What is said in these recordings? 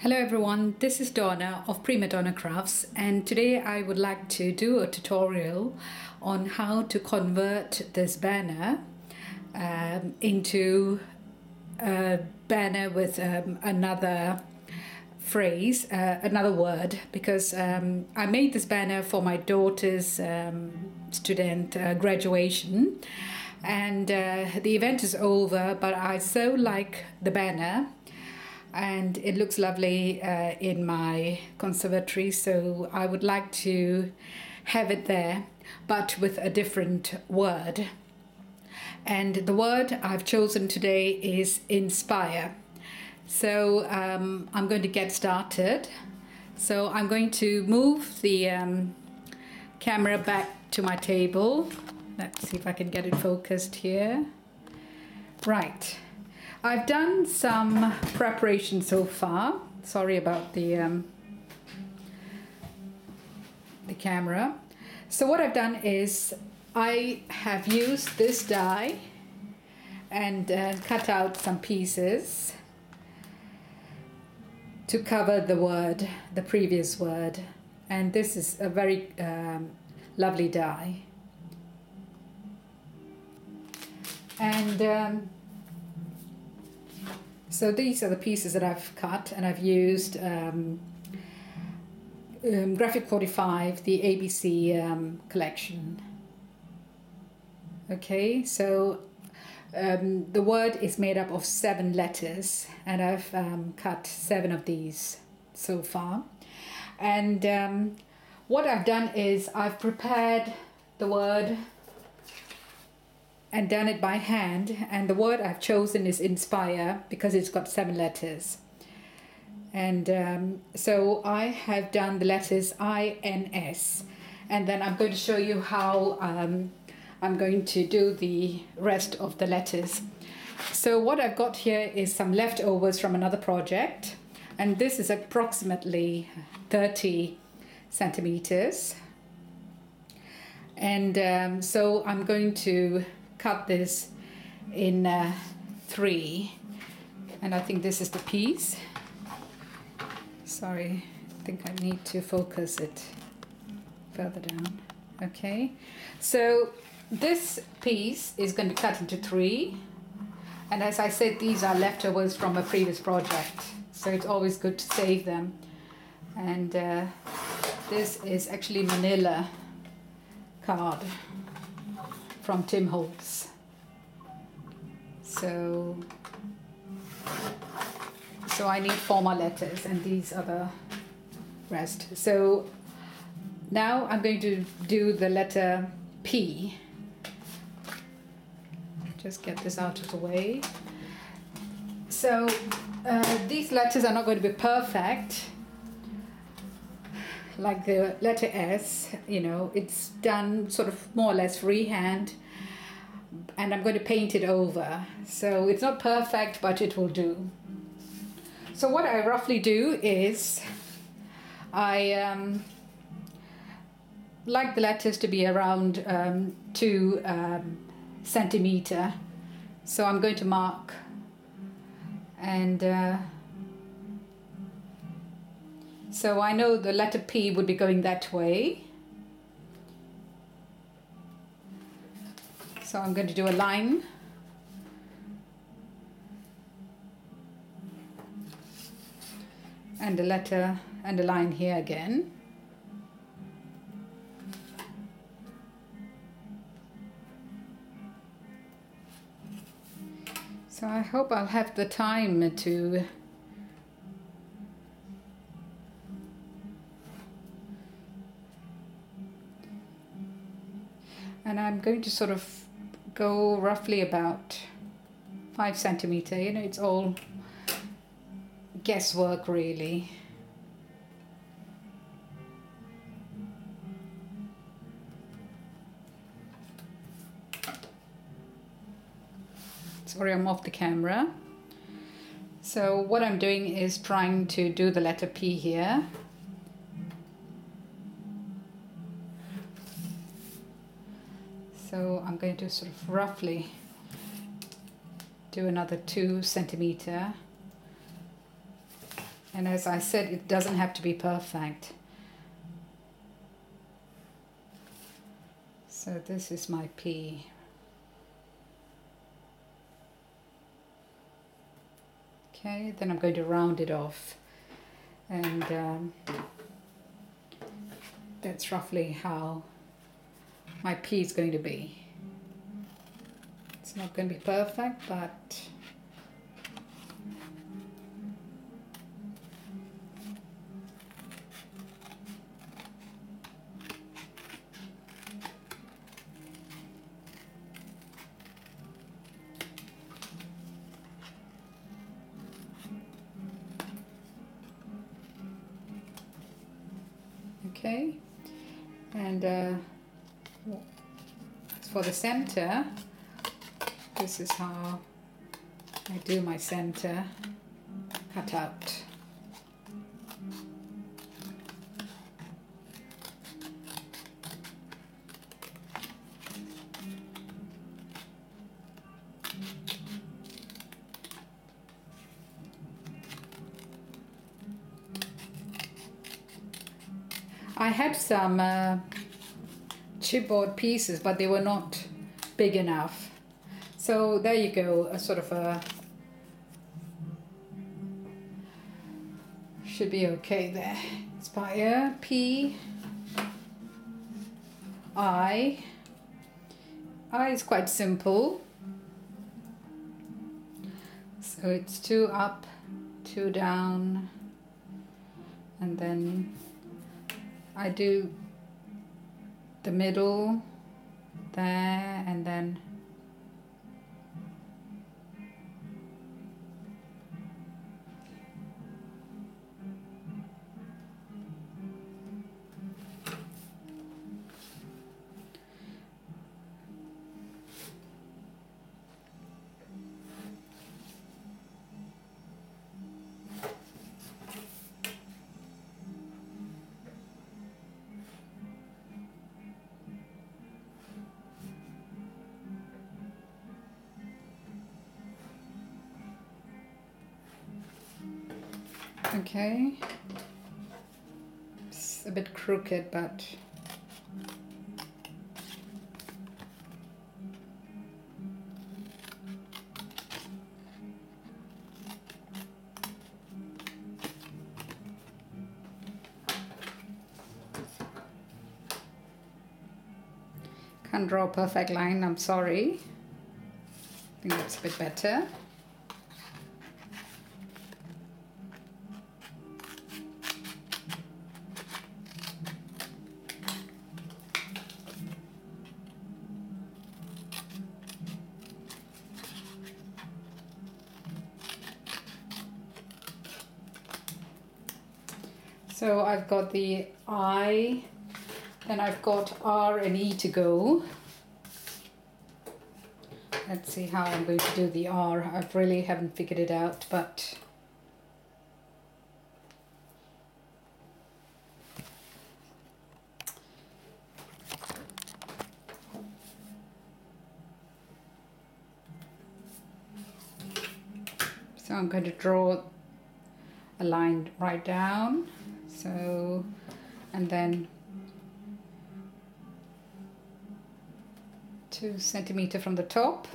Hello everyone, this is Donna of Prima Donna Crafts, and today I would like to do a tutorial on how to convert this banner into a banner with another phrase, another word, because I made this banner for my daughter's student graduation, and the event is over, but I so like the banner and it looks lovely in my conservatory, so I would like to have it there, but with a different word. And the word I've chosen today is inspire. So I'm going to get started. So I'm going to move the camera back to my table. Let's see if I can get it focused here. Right. I've done some preparation so far. Sorry about the camera. So what I've done is I have used this die and cut out some pieces to cover the word, the previous word. And this is a very lovely die. And so these are the pieces that I've cut, and I've used Graphic 45, the ABC collection. Okay, so the word is made up of 7 letters, and I've cut 7 of these so far. And what I've done is I've prepared the word and done it by hand, and the word I've chosen is inspire because it's got 7 letters. And so I have done the letters INS, and then I'm going to show you how I'm going to do the rest of the letters. So what I've got here is some leftovers from another project, and this is approximately 30 centimeters. And so I'm going to cut this in 3, and I think this is the piece. Sorry, I think I need to focus it further down. Okay, so this piece is going to cut into 3, and as I said, these are leftovers from a previous project, so it's always good to save them. And this is actually manila card from Tim Holtz. So I need 4 more letters, and these are the rest. So now I'm going to do the letter P. Just get this out of the way. So these letters are not going to be perfect. Like the letter S, you know, it's done sort of more or less freehand, and I'm going to paint it over. So it's not perfect, but it will do. So what I roughly do is I like the letters to be around 2 centimeter. So I'm going to mark, and so I know the letter P would be going that way. So I'm going to do a line. And a letter and a line here again. So I hope I'll have the time to and I'm going to sort of go roughly about 5 centimeter. You know, it's all guesswork really. Sorry, I'm off the camera. So what I'm doing is trying to do the letter P here. So I'm going to sort of roughly do another 2 centimeter And as I said, it doesn't have to be perfect. So this is my P. Okay, then I'm going to round it off, and that's roughly how my P is going to be. It's not going to be perfect, but okay. And as for the center, this is how I do my center cutout. I had some chipboard pieces, but they were not big enough. So there you go, a sort of a, should be okay there. Inspire, P, I. I is quite simple. So it's 2 up, 2 down, and then I do the middle there, and then okay. It's a bit crooked, but can't draw a perfect line, I'm sorry. I think that's a bit better. So I've got the I, then I've got R and E to go. Let's see how I'm going to do the R. I really haven't figured it out, but so I'm going to draw a line right down. So, and then 2 centimeters from the top.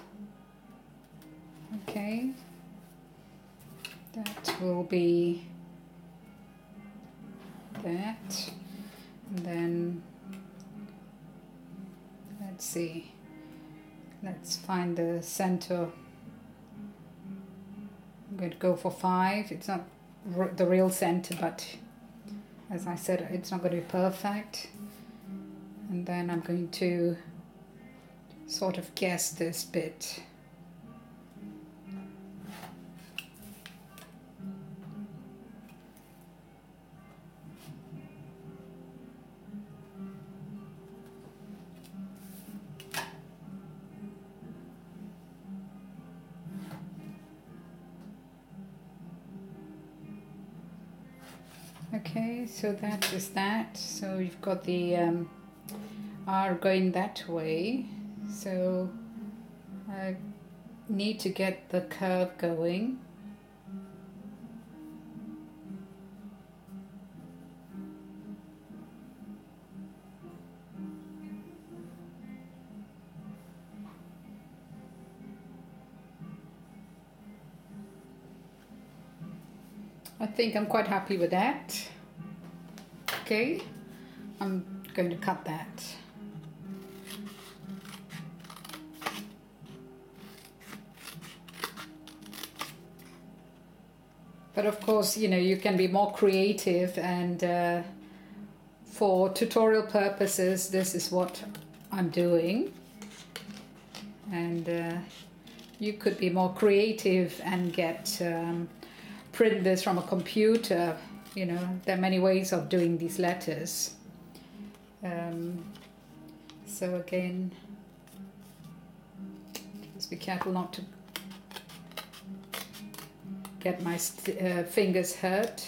Okay, that will be that, and then let's see, let's find the center. I'm going to go for 5. It's not the real center, but as I said, it's not going to be perfect. And then I'm going to sort of guess this bit. Okay, so that is that. So you've got the R going that way. So I need to get the curve going. I think I'm quite happy with that. Okay, I'm going to cut that. But of course, you know, you can be more creative, and for tutorial purposes, this is what I'm doing. And you could be more creative and get print this from a computer. You know, there are many ways of doing these letters. So again, just be careful not to get my fingers hurt.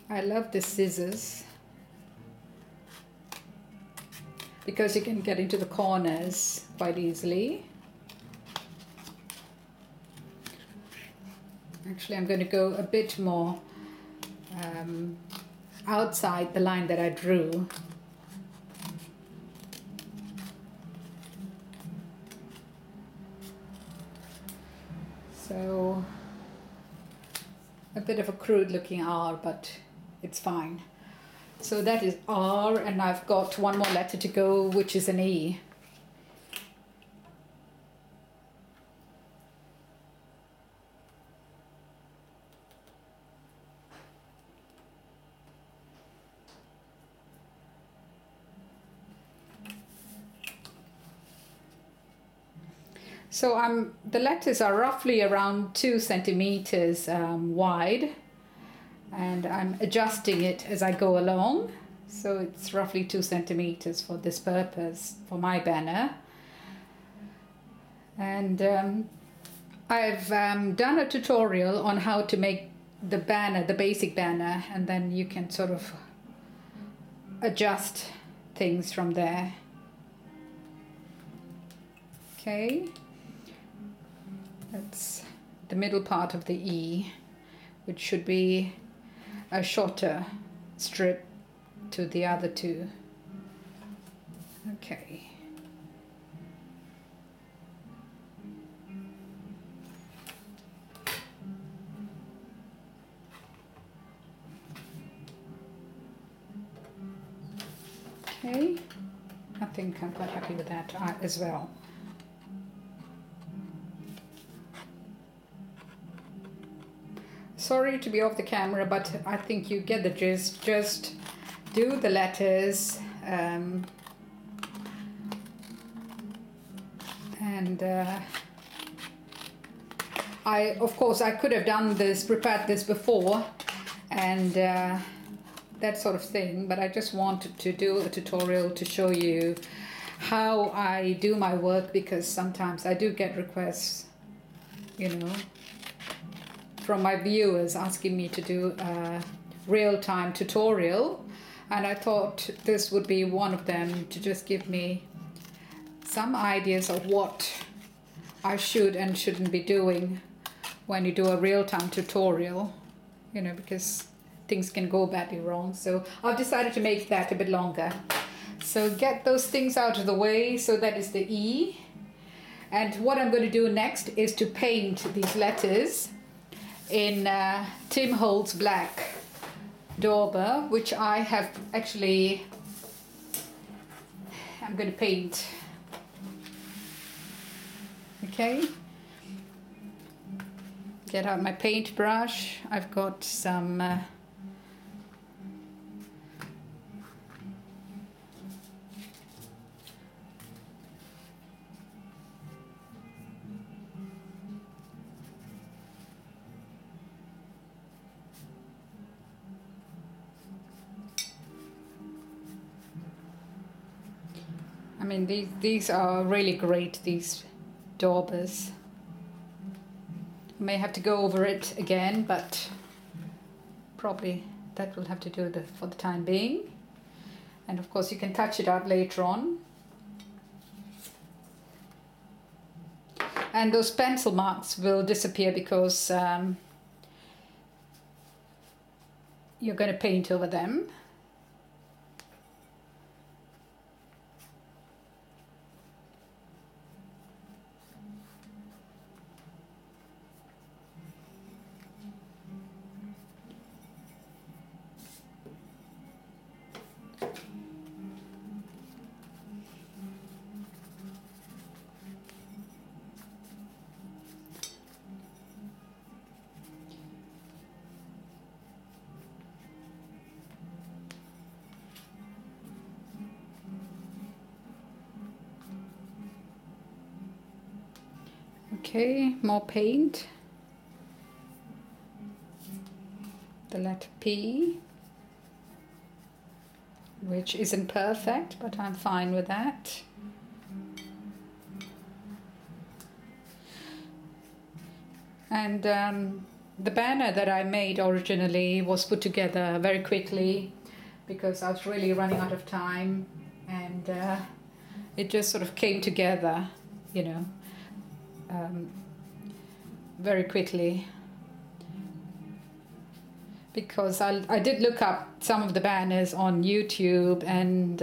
I love the scissors because you can get into the corners quite easily. Actually, I'm going to go a bit more outside the line that I drew. So a bit of a crude looking R, but it's fine. So that is R, and I've got one more letter to go, which is an E. So the letters are roughly around 2 centimeters wide, and I'm adjusting it as I go along. So it's roughly 2 centimeters for this purpose, for my banner. And I've done a tutorial on how to make the banner, the basic banner, and then you can sort of adjust things from there. Okay. That's the middle part of the E, which should be a shorter strip to the other two. Okay. Okay, I think I'm quite happy with that as well. Sorry to be off the camera, but I think you get the gist. Just do the letters, and of course I could have done this, prepared this before, and that sort of thing, but I just wanted to do a tutorial to show you how I do my work, because sometimes I do get requests, you know, from my viewers asking me to do a real-time tutorial, and I thought this would be one of them, to just give me some ideas of what I should and shouldn't be doing when you do a real-time tutorial, you know, because things can go badly wrong. So I've decided to make that a bit longer. So get those things out of the way. So that is the E. And what I'm going to do next is to paint these letters in Tim Holtz black dauber, which I have actually, I'm going to paint. Okay, get out my paintbrush. I've got some I mean, these are really great, these daubers. I may have to go over it again, but probably that will have to do for the time being. And of course you can touch it up later on. And those pencil marks will disappear because you're going to paint over them. Okay, more paint. The letter P, which isn't perfect, but I'm fine with that. And the banner that I made originally was put together very quickly because I was really running out of time, and it just sort of came together, you know, very quickly. Because I did look up some of the banners on YouTube, and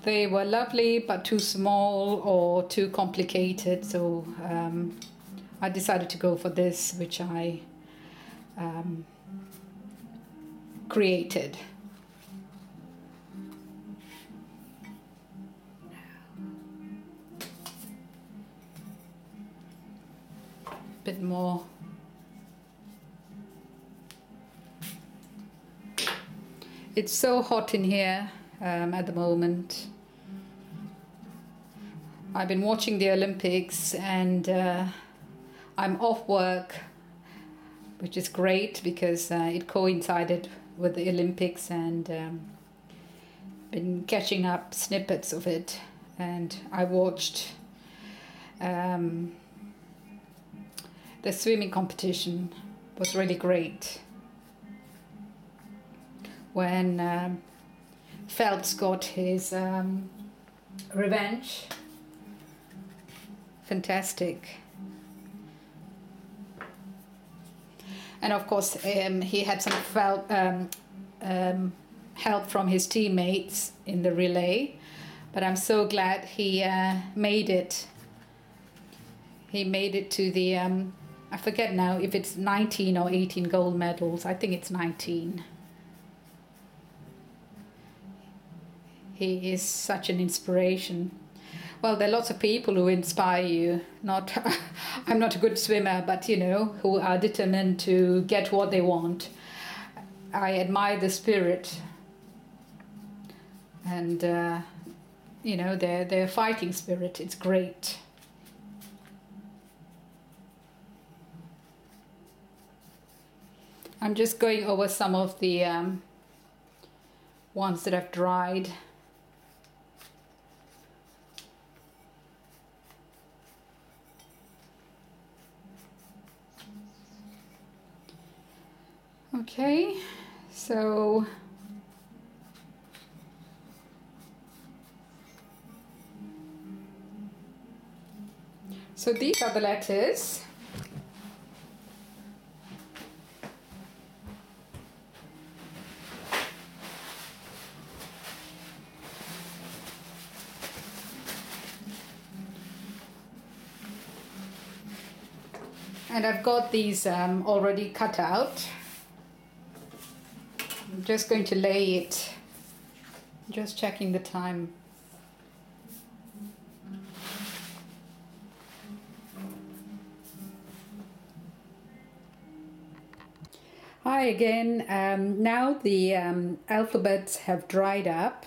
they were lovely but too small or too complicated, so I decided to go for this, which I created. A bit more. It's so hot in here at the moment. I've been watching the Olympics, and I'm off work, which is great because it coincided with the Olympics, and been catching up snippets of it. And I watched the swimming competition. Was really great. When Phelps got his revenge. Fantastic. And of course he had some help from his teammates in the relay, but I'm so glad he made it. He made it to the, I forget now if it's 19 or 18 gold medals. I think it's 19. He is such an inspiration. Well, there are lots of people who inspire you. Not, I'm not a good swimmer, but you know, who are determined to get what they want. I admire the spirit, and you know, their fighting spirit. It's great. I'm just going over some of the ones that have dried. Okay, so these are the letters. And I've got these already cut out. I'm just going to lay it, just checking the time. Hi again. Now the alphabets have dried up,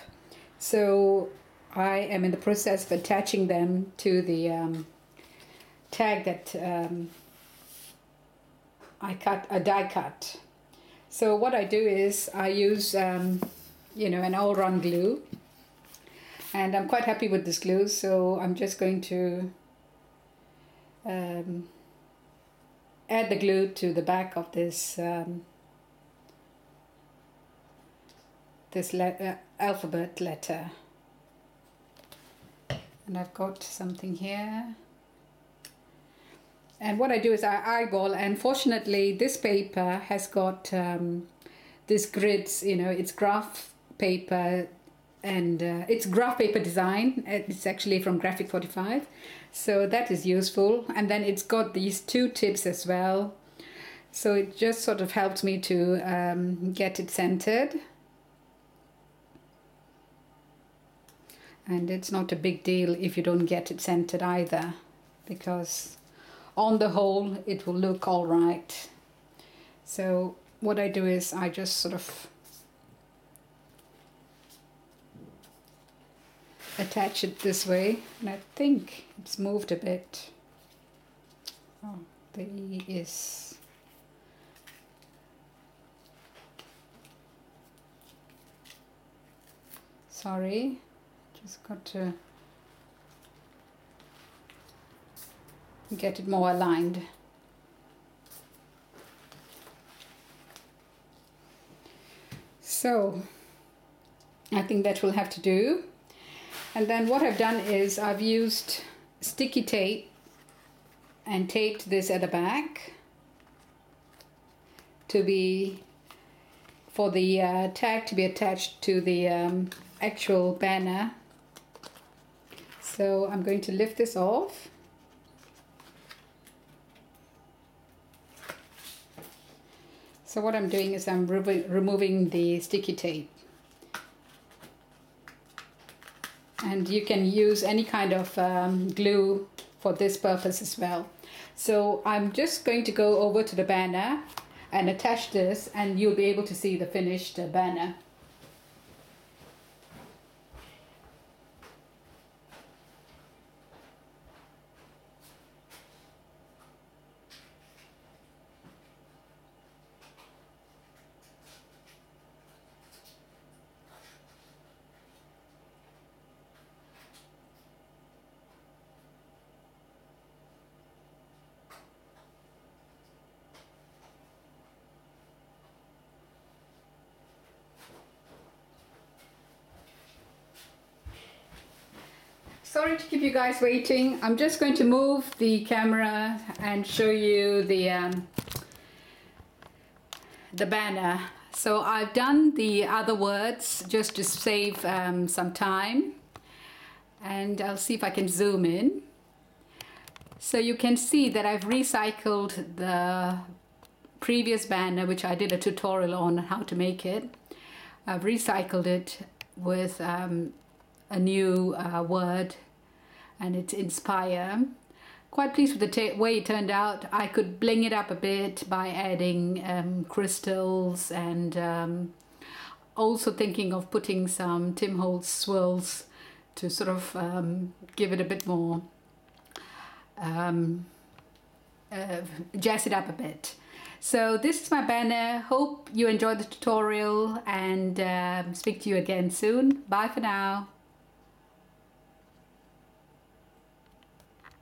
so I am in the process of attaching them to the tag that I cut, a die cut. So what I do is I use, you know, an all-round glue, and I'm quite happy with this glue, so I'm just going to add the glue to the back of this alphabet letter. And I've got something here. And what I do is I eyeball, and fortunately this paper has got this grids, you know, it's graph paper, and it's graph paper design. It's actually from Graphic 45, so that is useful. And then it's got these two tips as well, so it just sort of helps me to get it centered. And it's not a big deal if you don't get it centered either, because on the whole it will look all right. So what I do is I just sort of attach it this way, and I think it's moved a bit. The E is... Sorry, just got to get it more aligned. So I think that will have to do. And then what I've done is I've used sticky tape and taped this at the back to be, for the tag to be attached to the actual banner. So I'm going to lift this off. So what I'm doing is I'm removing the sticky tape. And you can use any kind of glue for this purpose as well. So I'm just going to go over to the banner and attach this, and you'll be able to see the finished banner. Sorry to keep you guys waiting. I'm just going to move the camera and show you the banner. So I've done the other words just to save some time, and I'll see if I can zoom in. So you can see that I've recycled the previous banner, which I did a tutorial on how to make it. I've recycled it with a new word, and it's inspire. Quite pleased with the way it turned out. I could bling it up a bit by adding crystals, and also thinking of putting some Tim Holtz swirls to sort of give it a bit more, jazz it up a bit. So this is my banner. Hope you enjoyed the tutorial, and speak to you again soon. Bye for now.